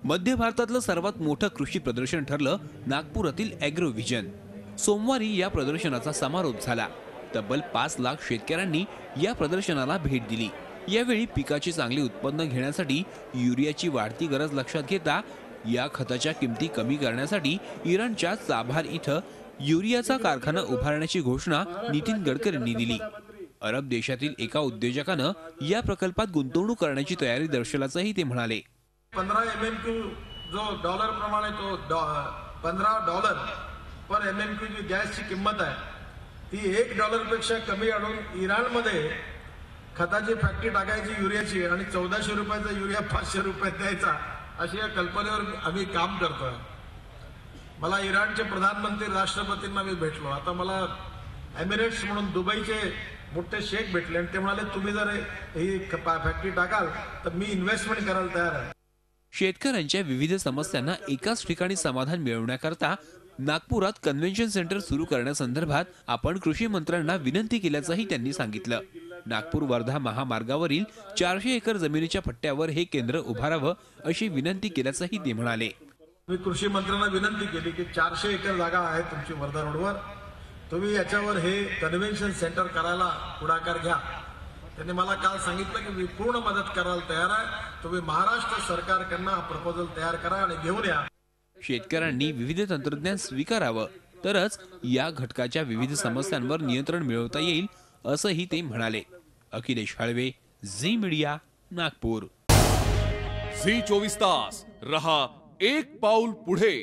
मध्य भारतातलं सर्वात मोठं कृषी प्रदर्शन ठरलं नागपुरातील ॲग्रो व्हिजन। सोमवारी या प्रदर्शनाचा समारोप झाला। तब्बल 5 लाख शेतकऱ्यांनी या प्रदर्शनाला भेट दिली। यावेळी पिकाचे चांगले उत्पन्न घेण्यासाठी युरियाची वाढती गरज लक्षात घेता या खताच्या किमती कमी करण्यासाठी इराणच्या चाबार इथं युरियाचा कारखाना उभारण्याची घोषणा नितीन गडकरींनी दिली। अरब देशातील एका उद्योजकानं या प्रकल्पात गुंतवणूक करण्याची तयारी दर्शवल्याचंही ते म्हणाले। 15 MMQ जो डॉलर प्रमाणे तो $15 पर MMQ जी गॅसची किंमत आहे ती $1 पेक्षा कमी आणून इराणमध्ये खताची फॅक्टरी टाकायची युरियाची आणि 1400 रुपयाचा युरिया 500 रुपयात द्यायचा अशी या कल्पनेवर आम्ही काम करतोय। मला इराणचे प्रधानमंत्री राष्ट्रपतींना मी भेटलो। आता मला एमिरेट्स म्हणून दुबईचे मोठे शेख भेटले आणि ते म्हणाले तुम्ही जर ही फॅक्टरी टाकाल तर मी इन्व्हेस्टमेंट करायला तयार आहे। शेतकऱ्यांच्या विविध समस्यांना एकाच ठिकाणी समाधान मिळवण्याकरता नागपुरात कन्व्हेन्शन सेंटर सुरू करण्यासंदर्भात आपण कृषी मंत्र्यांना विनंती केल्याचंही त्यांनी सांगितलं। नागपूर वर्धा महामार्गावरील 400 एकर जमिनीच्या पट्ट्यावर हे केंद्र उभारावं अशी विनंती केल्याचंही ते म्हणाले। मी कृषी मंत्र्यांना विनंती केली की 400 एकर जागा आहे तुमची वर्धा रोडवर, तुम्ही याच्यावर हे कन्व्हेन्शन सेंटर करायला पुढाकार घ्या। त्यांनी मला काल सांगितलं की मी पूर्ण मदत करायला तयार आहे, तुम्ही महाराष्ट्र सरकारकडनं हा प्रपोजल तयार करा आणि घेऊन या। शेतकऱ्यांनी विविध तंत्रज्ञान स्वीकारावं तरच या घटकाच्या विविध समस्यांवर नियंत्रण मिळवता येईल असंही ते म्हणाले। अखिलेश हळवे, झी मीडिया, नागपूर। झी 24 तास रहा एक पाऊल पुढे।